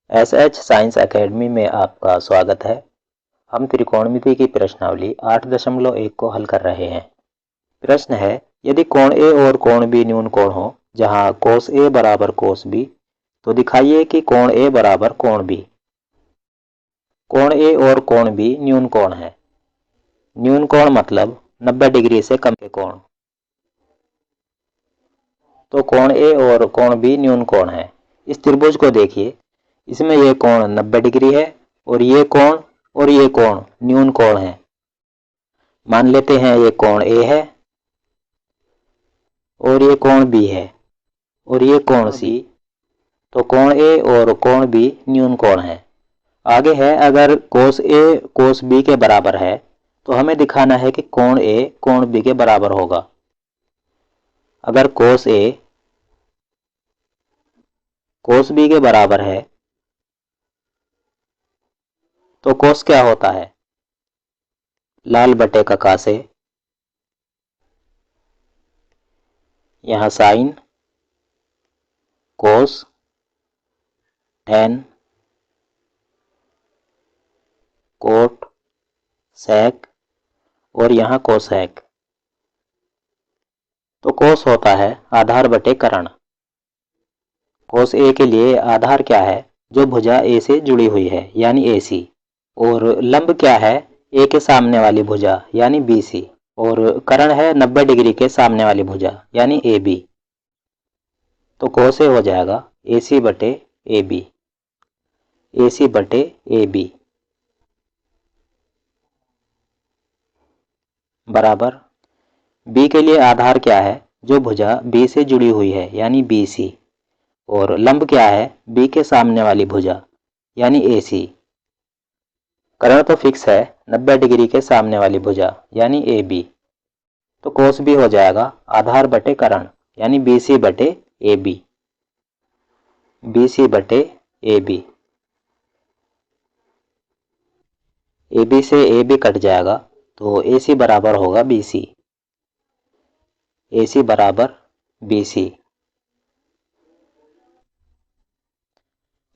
SH science academy में आपका स्वागत है। हम त्रिकोणमिति की प्रश्नावली 8.1 को हल कर रहे हैं। प्रश्न है, यदि कोण ए और कोण बी न्यून कोण हो जहां कोस ए बराबर कोस बी, तो दिखाइए कि कोण ए बराबर कोण बी। कोण ए और कोण बी न्यून कोण है। न्यून कोण मतलब 90 डिग्री से कम के कोण। तो कोण ए और कोण बी न्यून कोण है। इस त्रिभुज को देखिए, इसमें यह कोण 90 डिग्री है और ये कोण न्यून कोण है। मान लेते हैं ये कोण ए है और ये कोण बी है और ये कोण सी। तो कोण ए और कोण बी न्यून कोण है। आगे है, अगर कोस ए कोस बी के बराबर है तो हमें दिखाना है कि कोण ए कोण बी के बराबर होगा। अगर कोस ए कोस बी के बराबर है तो कोस क्या होता है? लाल बटे कका से, यहां साइन, कोस, टैन, कोट, सेक और यहां कोसेक। तो कोस होता है आधार बटे कर्ण। कोस ए के लिए आधार क्या है? जो भुजा ए से जुड़ी हुई है यानी AC। और लंब क्या है? ए के सामने वाली भुजा यानी BC। और कर्ण है 90 डिग्री के सामने वाली भुजा यानी AB। तो कोस ए हो जाएगा AC बटे AB। AC बटे AB बराबर B के लिए आधार क्या है? जो भुजा B से जुड़ी हुई है यानी BC। और लंब क्या है? B के सामने वाली भुजा यानी AC। कर्ण तो फिक्स है 90 डिग्री के सामने वाली भुजा यानी AB। तो कोस भी हो जाएगा आधार बटे कर्ण यानी BC बटे AB। BC बटे AB। AB से AB कट जाएगा तो AC बराबर होगा BC। AC बराबर BC।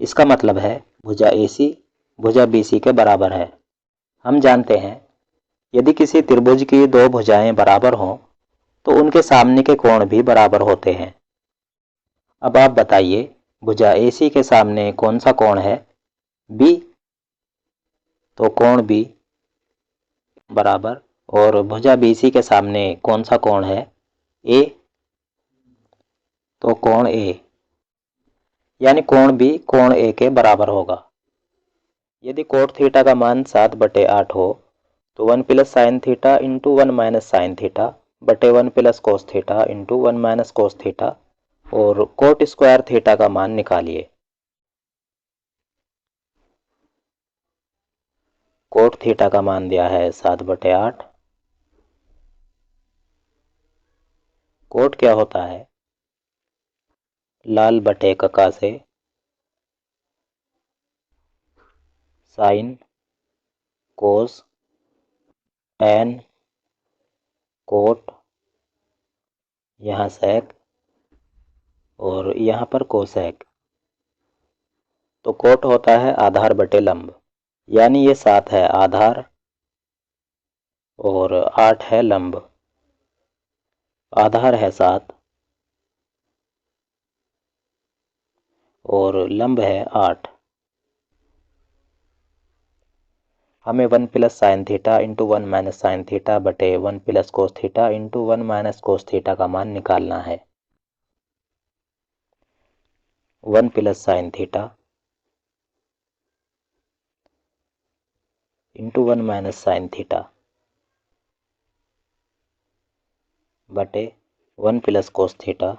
इसका मतलब है भुजा AC भुजा BC के बराबर है। हम जानते हैं, यदि किसी त्रिभुज की दो भुजाएं बराबर हों तो उनके सामने के कोण भी बराबर होते हैं। अब आप बताइए, भुजा AC के सामने कौन सा कोण है? B। तो कोण B बराबर, और भुजा BC के सामने कौन सा कोण है? A। तो कोण A यानी कोण B कोण A के बराबर होगा। यदि कोट थीटा का मान 7/8 हो तो 1 plus sine theta into 1 minus sine theta बटे 1 plus cos theta into 1 minus cos theta और कोट स्क्वायर थीटा का मान निकालिए। कोट थीटा का मान दिया है 7/8। कोट क्या होता है? लाल बटे कका से, साइन, कोस, टैन, कोट, यहाँ सेक और यहाँ पर कोसेक। तो कोट होता है आधार बटे लंब, यानी ये 7 है आधार और 8 है लंब। आधार है 7 और लंब है 8। हमें 1 plus sine theta into 1 minus sine theta बटे 1 plus cos theta into 1 minus cos theta का मान निकालना है। 1 plus sine theta into 1 minus sine theta बटे 1 plus cos theta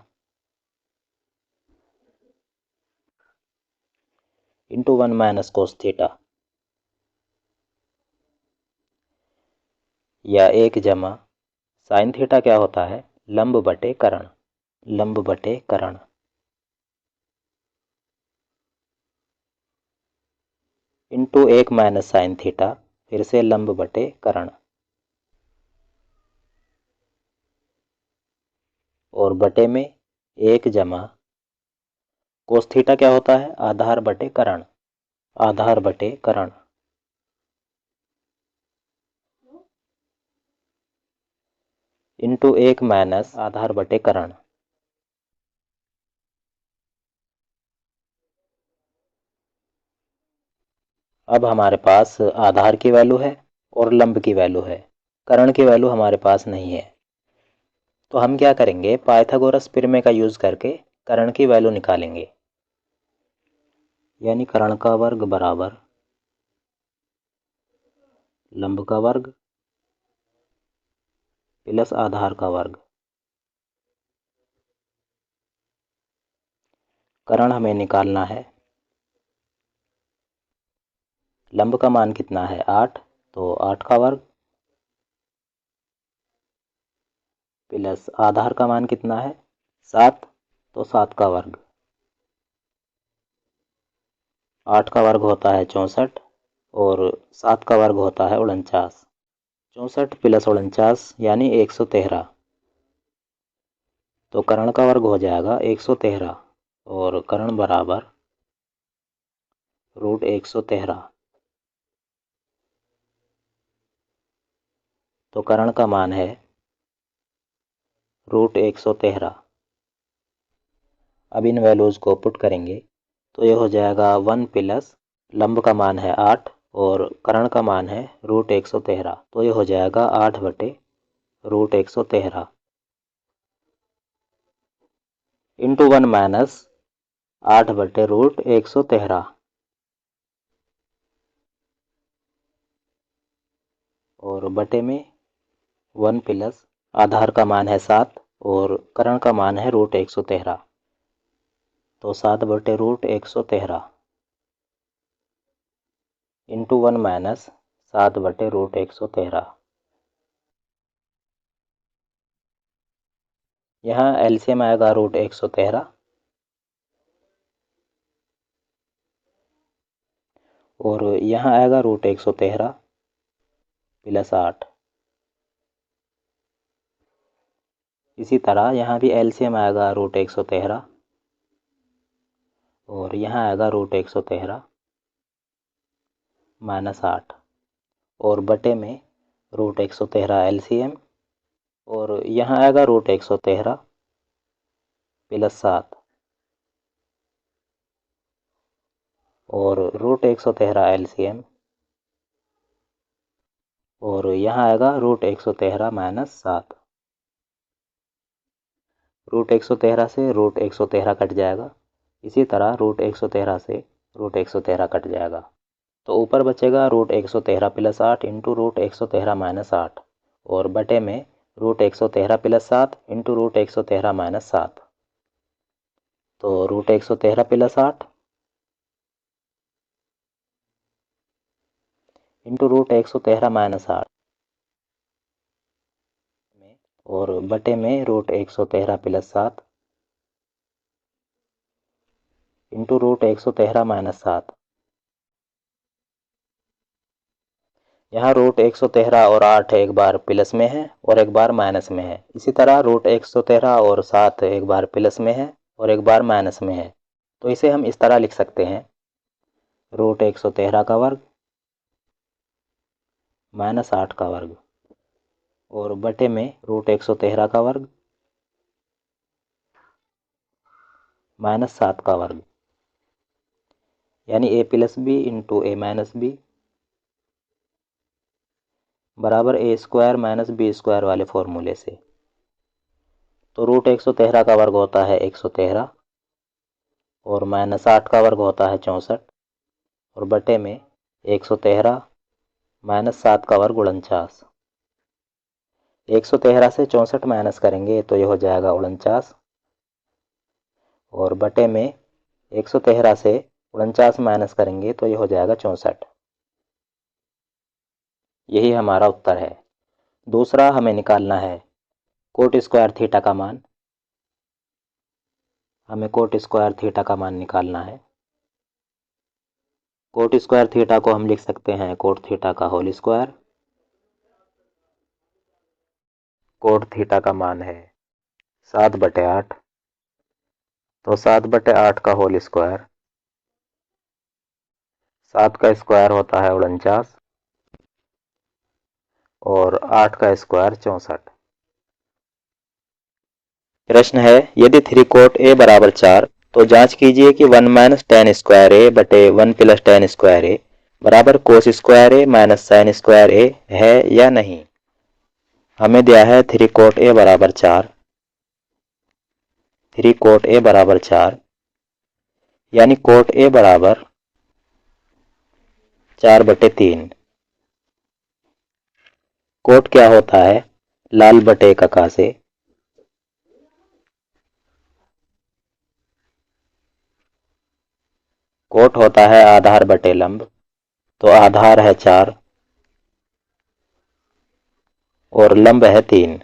into 1 minus cos theta, या 1 जमा साइन थीटा क्या होता है? लंब बटे कर्ण। लंब बटे कर्ण इंटू 1 माइनस साइन थीटा, फिर से लंब बटे कर्ण, और बटे में 1 जमा कोस थीटा क्या होता है? आधार बटे कर्ण। आधार बटे करण। इंटू 1 माइनस आधार बटे करण। अब हमारे पास आधार की वैल्यू है और लंब की वैल्यू है, करण की वैल्यू हमारे पास नहीं है। तो हम क्या करेंगे, पाइथागोरस प्रमेय का यूज करके करण की वैल्यू निकालेंगे। यानी करण का वर्ग बराबर लंब का वर्ग प्लस आधार का वर्ग। करण हमें निकालना है। लंब का मान कितना है 8, तो 8 का वर्ग प्लस आधार का मान कितना है 7, तो 7 का वर्ग। 8 का वर्ग होता है 64 और 7 का वर्ग होता है 49। 64 प्लस 49 यानी 113। तो करण का वर्ग हो जाएगा 113 और करण बराबर रूट 113। तो करण का मान है रूट 113। अब इन वैल्यूज़ को पुट करेंगे तो ये हो जाएगा 1 प्लस लंब का मान है 8 और करण का मान है रूट 113। तो ये हो जाएगा 8 बटे रूट 113 इंटू 1 माइनस 8 बटे रूट 113 और बटे में 1 प्लस आधार का मान है 7 और करण का मान है रूट 113। तो 7 बटे रूट 113 इंटू 1 माइनस 7 बटे रूट 113। यहाँ एलसीएम आएगा रूट 113 और यहाँ आएगा रूट 113 प्लस 8। इसी तरह यहाँ भी एलसीएम आएगा रूट 113 और यहाँ आएगा रूट 113 माइनस 8 और बटे में रूट 113 एलसीएम और यहाँ आएगा रूट 113 प्लस 7 और रूट 113 एलसीएम और यहाँ आएगा रूट 113 माइनस 7। रूट 113 से रूट 113 कट जाएगा। इसी तरह रूट 113 से रूट 113 कट जाएगा। तो ऊपर बचेगा root 113 plus 8 into root 113 minus 8 और बटे में root 113 plus 7 into root 113 minus 7। तो root 113 plus 8 into root 113 minus 8 और बटे में root 113 plus 7 into root 113 minus 7। यहाँ रूट 113 और 8 एक बार प्लस में है और एक बार माइनस में है। इसी तरह रूट 113 और 7 एक बार प्लस में है और एक बार माइनस में है। तो इसे हम इस तरह लिख सकते हैं रूट 113 का वर्ग माइनस 8 का वर्ग और बटे में रूट 113 का वर्ग माइनस 7 का वर्ग। यानी ए प्लस बी इंटू ए माइनस बी बराबर ए स्क्वायर माइनस बी स्क्वायर वाले फॉर्मूले से। तो रूट 113 का वर्ग होता है 113 और माइनस 8 का वर्ग होता है 64 और बटे में 113 माइनस 7 का वर्ग 49। 113 से 64 माइनस करेंगे तो ये हो जाएगा 49 और बटे में 113 से 49 माइनस करेंगे तो ये हो जाएगा 64। यही हमारा उत्तर है। दूसरा हमें निकालना है कोट स्क्वायर थीटा का मान। हमें कोट स्क्वायर थीटा का मान निकालना है। कोट स्क्वायर थीटा को हम लिख सकते हैं कोट थीटा का होल स्क्वायर। कोट थीटा का मान है 7 बटे 8। तो 7 बटे 8 का होल स्क्वायर 7 का स्क्वायर होता है 49 और 8 का स्क्वायर 64। प्रश्न है, यदि 3 कोट ए बराबर 4 तो जांच कीजिए कि 1 माइनस टेन स्क्वायर ए बटे 1 प्लस टेन स्क्वायर ए बराबर कोस स्क्वायर ए माइनस साइन स्क्वायर ए है या नहीं। हमें दिया है 3 कोट ए बराबर 4, 3 कोट ए बराबर 4 यानी कोट ए बराबर 4 बटे 3। कोट क्या होता है? लाल बटे कका से। कोट होता है आधार बटे लंब, तो आधार है 4 और लंब है 3।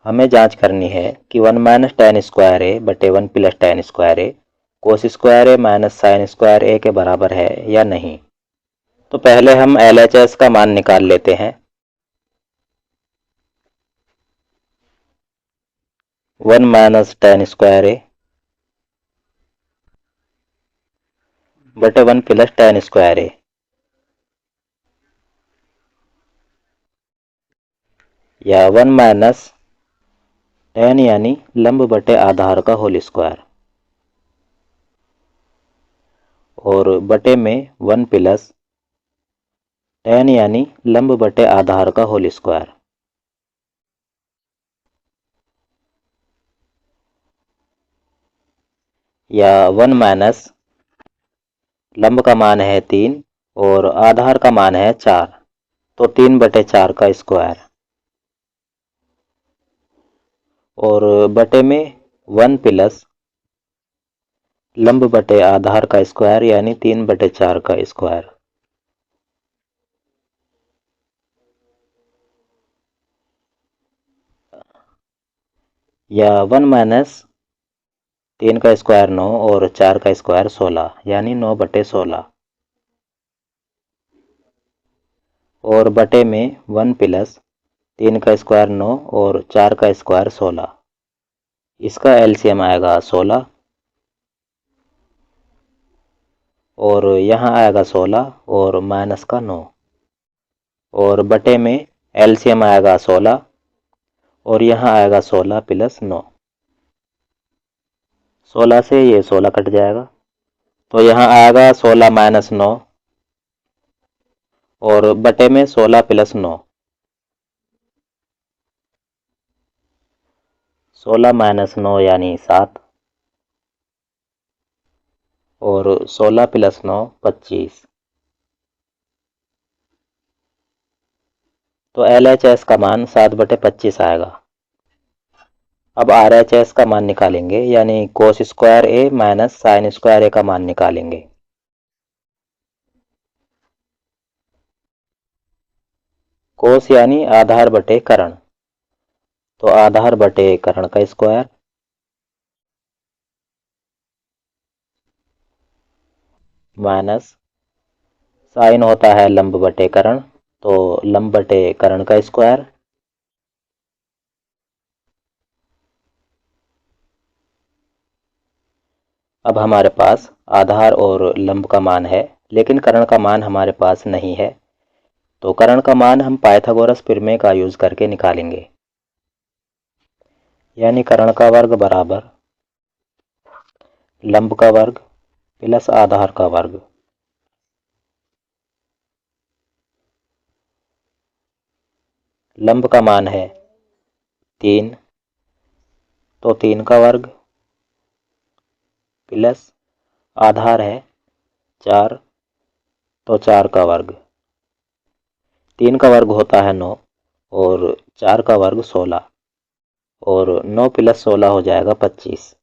हमें जांच करनी है कि 1 माइनस टेन स्क्वायर ए बटे 1 प्लस टेन स्क्वायर ए कोस स्क्वायर ए माइनस साइन स्क्वायर ए के बराबर है या नहीं। तो पहले हम LHS का मान निकाल लेते हैं। 1 माइनस टेन स्क्वायर ए बटे 1 प्लस टेन स्क्वायर ए, या 1 माइनस टेन यानी लंब बटे आधार का होल स्क्वायर और बटे में 1 प्लस टेन यानी लंब बटे आधार का होल स्क्वायर। या 1 माइनस लंब का मान है 3 और आधार का मान है 4, तो 3 बटे 4 का स्क्वायर और बटे में 1 प्लस लंब बटे आधार का स्क्वायर यानी 3 बटे 4 का स्क्वायर। या 1 माइनस 3 का स्क्वायर 9 और 4 का स्क्वायर 16 यानी 9 बटे 16 और बटे में 1 प्लस 3 का स्क्वायर 9 और 4 का स्क्वायर 16। इसका एलसीएम आएगा 16 और यहाँ आएगा 16 और माइनस का 9 और बटे में एलसीएम आएगा 16 और यहाँ आएगा 16 प्लस 9। 16 से ये 16 कट जाएगा तो यहाँ आएगा 16 माइनस 9 और बटे में 16 प्लस 9। 16 माइनस 9 यानी 7 और 16 प्लस 9 25। तो LHS का मान 7 बटे 25 आएगा। अब RHS का मान निकालेंगे यानी कोस स्क्वायर ए माइनस साइन स्क्वायर ए का मान निकालेंगे। कोस यानी आधार बटे कर्ण, तो आधार बटे कर्ण का स्क्वायर माइनस साइन होता है लंब बटे कर्ण, तो लंब बटे कर्ण का स्क्वायर अब हमारे पास आधार और लंब का मान है लेकिन कर्ण का मान हमारे पास नहीं है, तो कर्ण का मान हम पाइथागोरस प्रमेय का यूज करके निकालेंगे। यानी कर्ण का वर्ग बराबर लंब का वर्ग प्लस आधार का वर्ग। लंब का मान है 3, तो 3 का वर्ग प्लस आधार है 4, तो 4 का वर्ग। 3 का वर्ग होता है 9 और 4 का वर्ग 16 और 9 प्लस 16 हो जाएगा 25।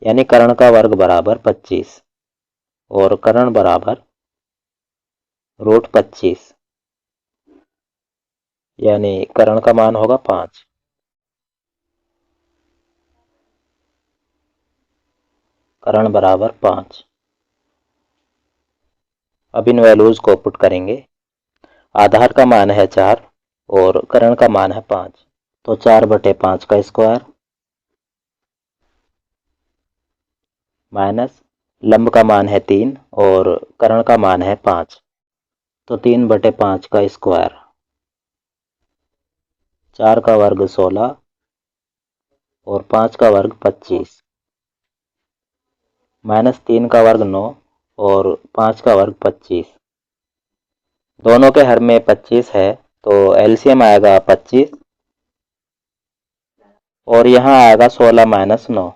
यानी कर्ण का वर्ग बराबर 25 और कर्ण बराबर √25 यानी कर्ण का मान होगा 5। कर्ण बराबर 5। अब इन वैल्यूज को पुट करेंगे। आधार का मान है 4 और कर्ण का मान है 5, तो 4 बटे 5 का स्क्वायर माइनस लंब का मान है 3 और कर्ण का मान है 5, तो 3/5 का स्क्वायर, 4 का वर्ग 16 और 5 का वर्ग 25, माइनस 3 का वर्ग 9 और 5 का वर्ग 25। दोनों के हर में 25 है तो एलसीएम आएगा 25 और यहाँ आएगा 16 माइनस 9,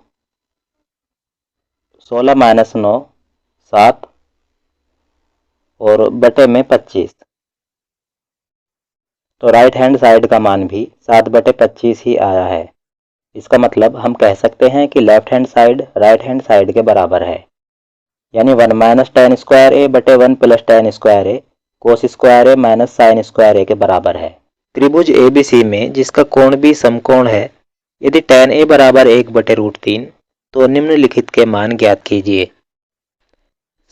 16 माइनस 9 7 और बटे में 25, तो राइट हैंड साइड का मान भी 7/25 ही आया है। इसका मतलब हम कह सकते हैं कि left hand side right hand side के बराबर है, यानी 1 माइनस tan स्क्वायर ए बटे 1 प्लस tan स्क्वायर ए कोस स्क्वायर ए माइनस साइन स्क्वायर ए के बराबर है। त्रिभुज ABC में जिसका कोण भी समकोण है, यदि tan A बराबर 1/√3 तो निम्नलिखित के मान ज्ञात कीजिए।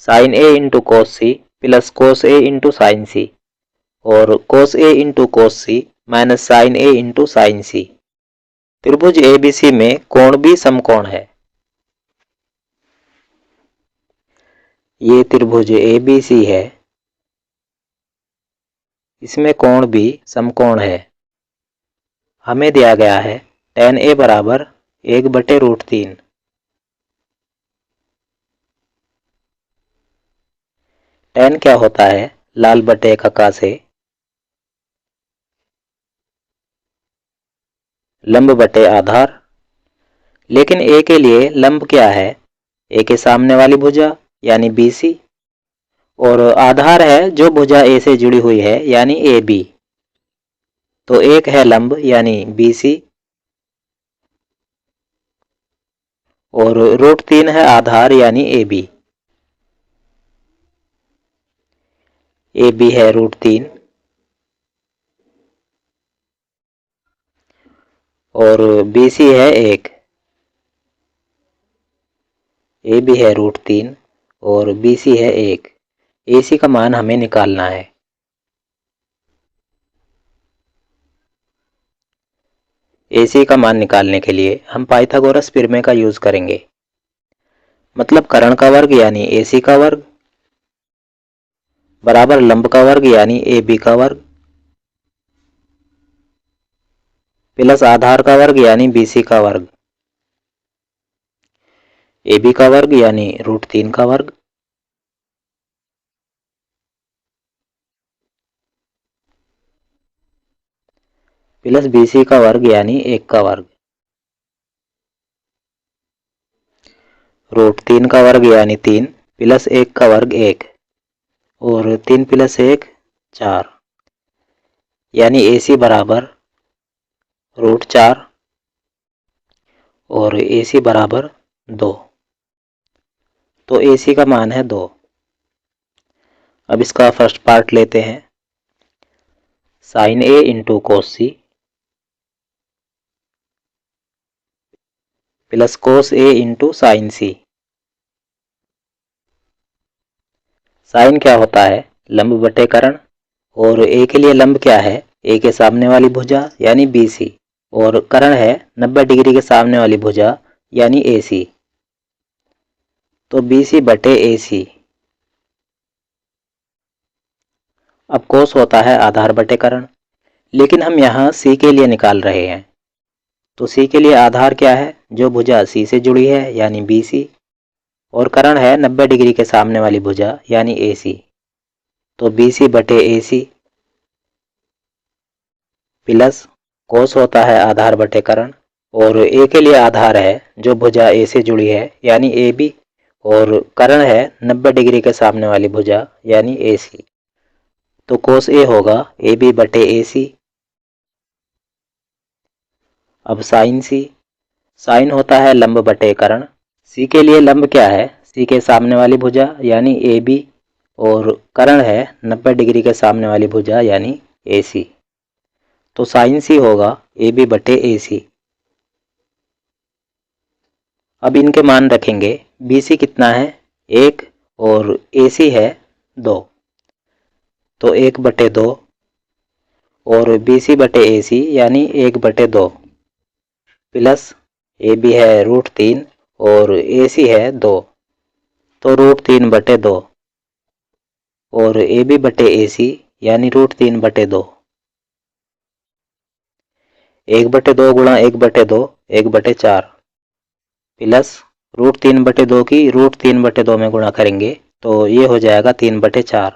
Sine A into cos C plus cos A into sine C और cos A into cos C minus sine A into sine C। त्रिभुज ABC में कोण भी समकोण है। ये त्रिभुज ABC है, इसमें कोण भी समकोण है। हमें दिया गया है tan A बराबर 1/√3। tan क्या होता है? लाल बटे कका से लंब बटे आधार। लेकिन A के लिए लंब क्या है? A के सामने वाली भुजा यानी BC और आधार है जो भुजा A से जुड़ी हुई है यानी AB। तो एक है लंब यानी BC और √3 है आधार यानी AB। AB है √3 और BC है 1। AB है √3 और BC है 1। AC का मान हमें निकालना है। AC का मान निकालने के लिए हम पाइथागोरस प्रमेय का यूज करेंगे। मतलब कर्ण का वर्ग यानी AC का वर्ग बराबर लंब का वर्ग यानी AB का वर्ग प्लस आधार का वर्ग यानी BC का वर्ग, AB का वर्ग यानी √3 का वर्ग प्लस BC का वर्ग यानी 1 का वर्ग, √3 का वर्ग यानी 3 प्लस 1 का वर्ग 1 और 3 प्लस 1 4, यानी AC बराबर √4 और AC बराबर 2। तो AC का मान है 2। अब इसका फर्स्ट पार्ट लेते हैं। Sine A into cos C plus cos A into sine C। Sine क्या होता है? लंब बटे कर्ण और A के लिए लंब क्या है? A के सामने वाली भुजा यानी BC और कर्ण है 90 डिग्री के सामने वाली भुजा यानी AC। तो BC बटे AC। अब कोस होता है आधार बटे कर्ण, लेकिन हम यहाँ C के लिए निकाल रहे हैं। तो C के लिए आधार क्या है? जो भुजा C से जुड़ी है यानी BC और कर्ण है 90 डिग्री के सामने वाली भुजा यानी AC। तो BC बटे AC प्लस कोस होता है आधार बटे कर्ण और A के लिए आधार है जो भुजा A से जुड़ी है यानी AB और कर्ण है 90 डिग्री के सामने वाली भुजा यानी AC। तो कोस A होगा AB बटे AC। अब साइन C। साइन होता है लंब बटे कर्ण। C के लिए लंब क्या है? C के सामने वाली भुजा यानी AB और कर्ण है 90 डिग्री के सामने वाली भुजा यानी AC। तो साइन C होगा AB बटे AC। अब इनके मान रखेंगे। BC कितना है? 1 और AC है 2, तो 1 बटे 2 और BC बटे AC यानी 1 बटे 2 प्लस AB है √3 और AC है 2 तो √3/2 और AB बटे AC यानी √3/2। 1/2 गुणा 1/2 1/4 प्लस √3/2 की √3/2 में गुणा करेंगे तो ये हो जाएगा 3/4।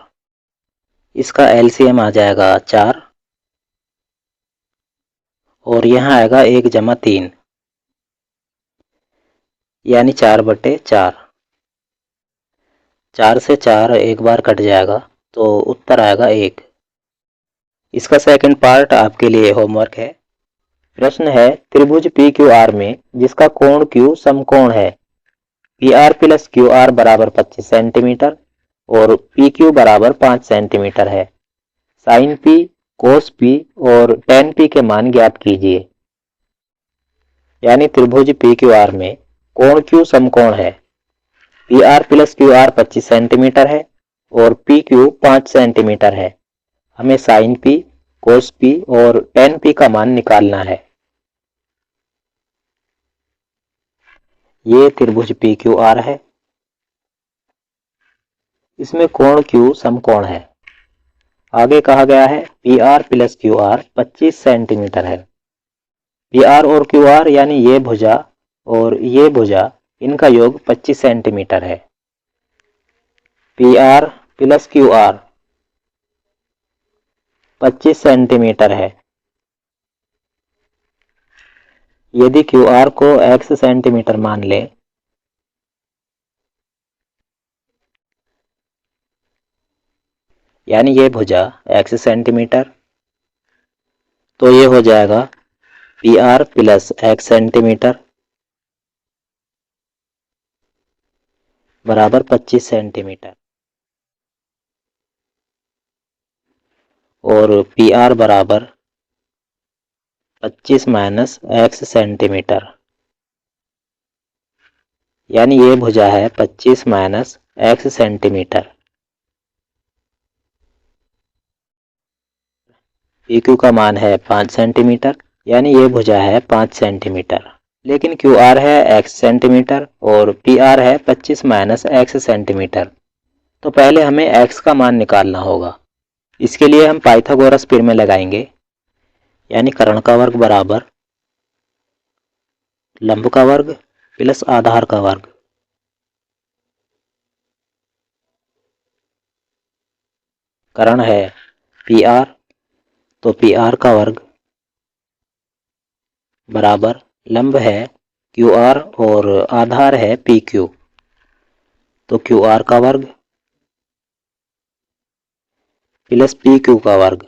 इसका LCM आ जाएगा 4 और यहाँ आएगा 1 जमा 3 यानी 4/4। 4 से 4 एक बार कट जाएगा तो उत्तर आएगा 1। इसका सेकंड पार्ट आपके लिए होमवर्क है। प्रश्न है त्रिभुज PQR में जिसका कोण Q समकोण है। PR प्लस QR बराबर 25 सेंटीमीटर और PQ बराबर 5 सेंटीमीटर है। साइन P, कोस P और tan P के मान ज्ञात कीजिए। यानी त्रिभुज PQR में कोण Q समकोण है। PR प्लस QR 25 सेंटीमीटर है और PQ 5 सेंटीमीटर है। हमें साइन P, कोस P और tan P का मान निकालना है। ये त्रिभुज PQR है। इसमें कोण Q समकोण है। आगे कहा गया है PR प्लस QR 25 सेंटीमीटर है। PR और QR यानी ये भुजा और ये भुजा इनका योग 25 सेंटीमीटर है। PR प्लस QR 25 सेंटीमीटर है। यदि QR को x सेंटीमीटर मान लें यानी ये भुजा x सेंटीमीटर तो ये हो जाएगा PR प्लस x सेंटीमीटर बराबर 25 सेंटीमीटर और PR बराबर 25 माइनस x सेंटीमीटर यानी ये भुजा है 25 माइनस x सेंटीमीटर। PQ का मान है 5 सेंटीमीटर यानी ये भुजा है 5 सेंटीमीटर। लेकिन QR है x सेंटीमीटर और PR है 25 माइनस x सेंटीमीटर। तो पहले हमें x का मान निकालना होगा। इसके लिए हम पाइथागोरस प्रमेय लगाएंगे यानी कर्ण का वर्ग बराबर लंब का वर्ग प्लस आधार का वर्ग। कर्ण है PR तो PR का वर्ग बराबर लंब है QR और आधार है PQ तो QR का वर्ग प्लस PQ का वर्ग।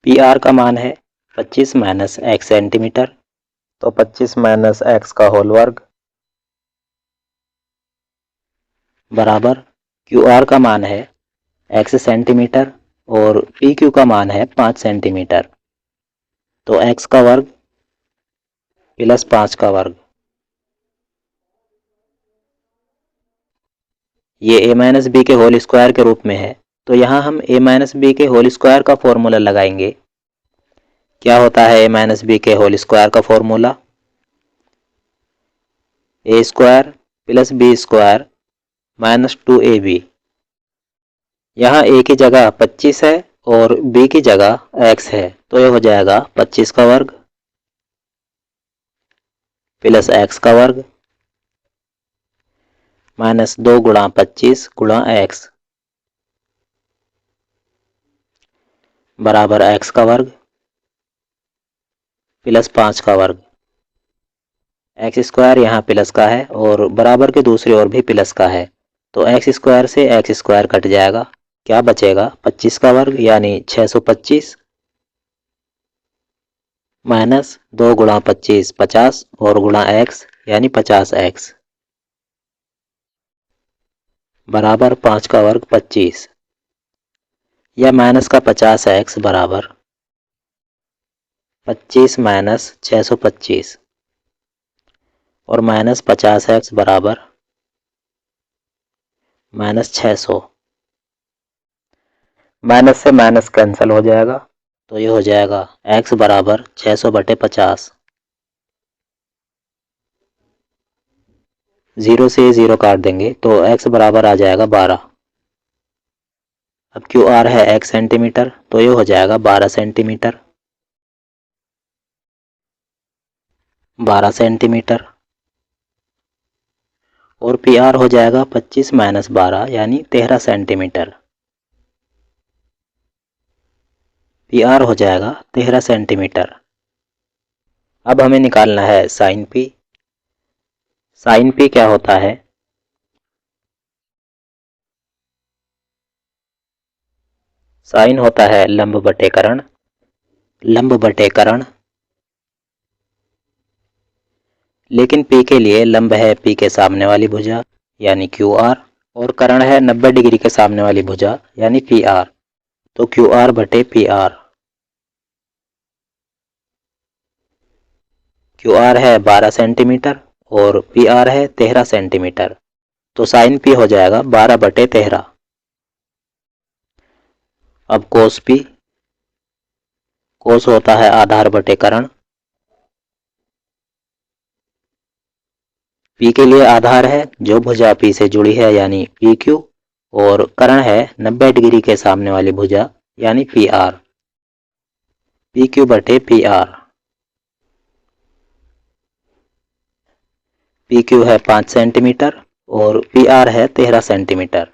PR का मान है 25 माइनस x सेंटीमीटर तो 25 माइनस x का होल वर्ग बराबर QR का मान है x सेंटीमीटर और PQ का मान है 5 सेंटीमीटर तो x का वर्ग प्लस 5 का वर्ग। ये a माइनस बी के होल स्क्वायर के रूप में है तो यहाँ हम a माइनस बी के होल स्क्वायर का फॉर्मूला लगाएंगे। क्या होता है a माइनस बी के होल स्क्वायर का formula? a square plus b square minus 2ab। यहाँ a की जगह 25 है और b की जगह x है तो ये हो जाएगा 25 का वर्ग प्लस x का वर्ग माइनस 2 गुणा 25 गुणा x बराबर x का वर्ग प्लस 5 का वर्ग। एक्स स्क्वायर यहाँ प्लस का है और बराबर के दूसरी ओर भी प्लस का है तो एक्स स्क्वायर से एक्स स्क्वायर कट जाएगा। क्या बचेगा 25 का वर्ग यानी 625 माइनस 2 गुणा 25 50 और गुणा x यानी 50x बराबर 5 का वर्ग 25 या माइनस का 50x बराबर 25 माइनस 625 और माइनस 50x बराबर माइनस 600। माइनस से माइनस कैंसिल हो जाएगा तो ये हो जाएगा x बराबर 600/50। 0 से 0 काट देंगे तो x बराबर आ जाएगा 12। अब क्यू आर है x सेंटीमीटर, तो ये हो जाएगा 12 सेंटीमीटर। 12 सेंटीमीटर और पी आर हो जाएगा 25 माइनस 12 यानी 13 सेंटीमीटर। पी आर हो जाएगा 13 सेंटीमीटर। अब हमें निकालना है साइन पी। साइन पी क्या होता है? साइन होता है लंब बटे कर्ण। लंब बटे कर्ण, लेकिन पी के लिए लंब है पी के सामने वाली भुजा यानी क्यू आर, और कर्ण है 90 डिग्री के सामने वाली भुजा यानी पी आर। तो क्यू आर बटे पी आर। क्यू आर है 12 सेंटीमीटर और पी आर है 13 सेंटीमीटर। तो साइन पी हो जाएगा 12 बटे 13। अब कोस पी। कोस होता है आधार बटे कर्ण। पी के लिए आधार है जो भुजा पी से जुड़ी है यानी पी क्यू, और कर्ण है 90 डिग्री के सामने वाली भुजा यानी पी आर। पी क्यू बटे पी आर। पी क्यू है 5 सेंटीमीटर और पी आर है 13 सेंटीमीटर।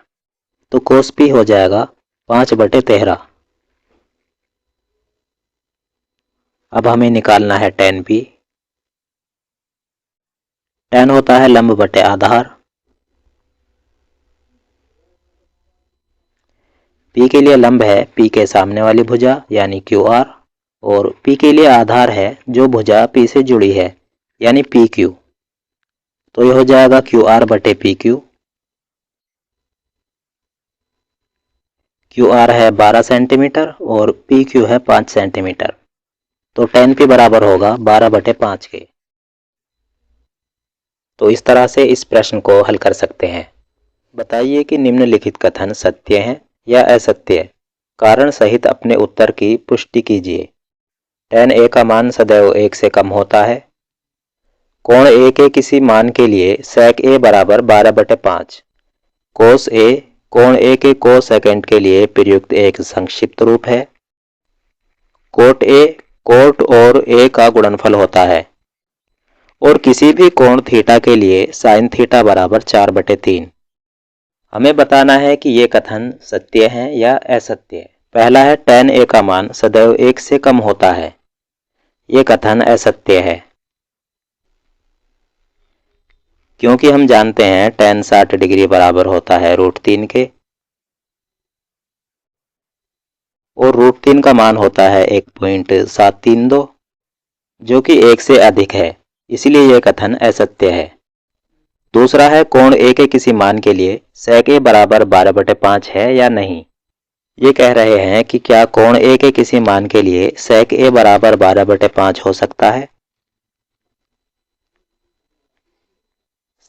तो कोस पी हो जाएगा 5 बटे 13। अब हमें निकालना है टेन पी। टेन होता है लंब बटे आधार। पी के लिए लंब है पी के सामने वाली भुजा यानी क्यू आर, और पी के लिए आधार है जो भुजा पी से जुड़ी है यानी पी क्यू। तो ये हो जाएगा क्यू आर बटे पी क्यू। क्यू आर है 12 सेंटीमीटर और पी क्यू है 5 सेंटीमीटर। तो टेन पी बराबर होगा 12 बटे 5 के। तो इस तरह से इस प्रश्न को हल कर सकते हैं। बताइए कि निम्नलिखित कथन सत्य है या असत्य। कारण सहित अपने उत्तर की पुष्टि कीजिए। tan a का मान सदैव 1 से कम होता है। कोण a के किसी मान के लिए sec a बराबर 12 बटे 5। cos a कोण a के कोसेकेंड के लिए प्रयुक्त एक संक्षिप्त रूप है। कोट a कोट और a का गुणनफल होता है। और किसी भी कोण थीटा के लिए साइन थीटा बराबर 4 बटे 3। हमें बताना है कि ये कथन सत्य है या असत्य। पहला है tan a का मान सदैव 1 से कम होता है। ये कथन असत्य है, क्योंकि हम जानते हैं tan 60 डिग्री बराबर होता है √3 के, और √3 का मान होता है 1.732 जो कि 1 से अधिक है, इसलिए यह कथन असत्य है। दूसरा है कोण a के किसी मान के लिए sec a बराबर 12 बटे 5 है या नहीं। ये कह रहे हैं कि क्या कोण a के किसी मान के लिए sec a बराबर 12 बटे 5 हो सकता है।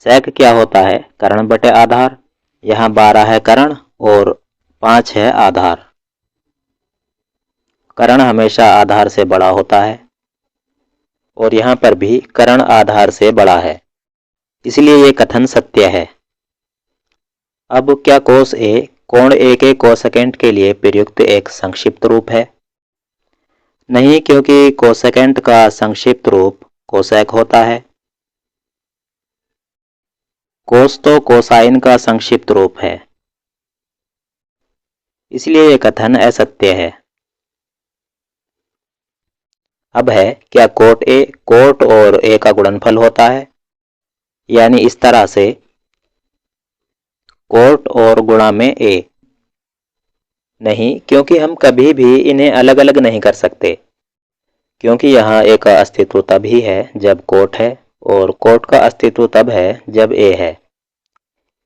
sec क्या होता है? कर्ण बटे आधार। यहाँ 12 है कर्ण और 5 है आधार। कर्ण हमेशा आधार से बड़ा होता है और यहाँ पर भी कर्ण आधार से बड़ा है, इसलिए ये कथन सत्य है। अब क्या cos a कोण a के कोसेकेंड के लिए प्रयुक्त एक संक्षिप्त रूप है? नहीं, क्योंकि कोसेकेंड का संक्षिप्त रूप कोसेक होता है। कोस तो कोसाइन का संक्षिप्त रूप है, इसलिए यह कथन असत्य है। अब है क्या कोट a कोट और a का गुणनफल होता है, यानी इस तरह से कोट और गुणा में a। नहीं, क्योंकि हम कभी भी इन्हें अलग अलग नहीं कर सकते, क्योंकि यहाँ a का अस्तित्व तब ही है जब कोट है और कोट का अस्तित्व तब है जब a है,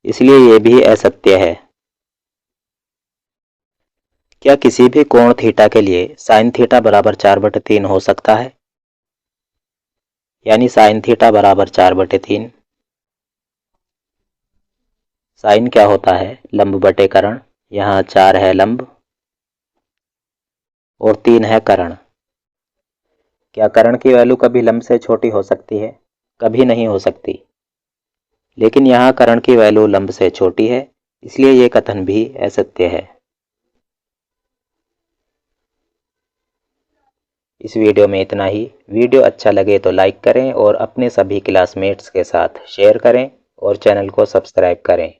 इसलिए ये भी असत्य है। क्या किसी भी कोण थीटा के लिए साइन थीटा बराबर 4 बटे 3 हो सकता है, यानी साइन थीटा बराबर 4 बटे 3। साइन क्या होता है? लंब बटे कर्ण। यहाँ 4 है लंब और 3 है कर्ण। क्या कर्ण की वैल्यू कभी लंब से छोटी हो सकती है? कभी नहीं हो सकती। लेकिन यहाँ कर्ण की वैल्यू लंब से छोटी है, इसलिए ये कथन भी असत्य है। इस वीडियो में इतना ही। वीडियो अच्छा लगे तो लाइक करें और अपने सभी क्लासमेट्स के साथ शेयर करें और चैनल को सब्सक्राइब करें।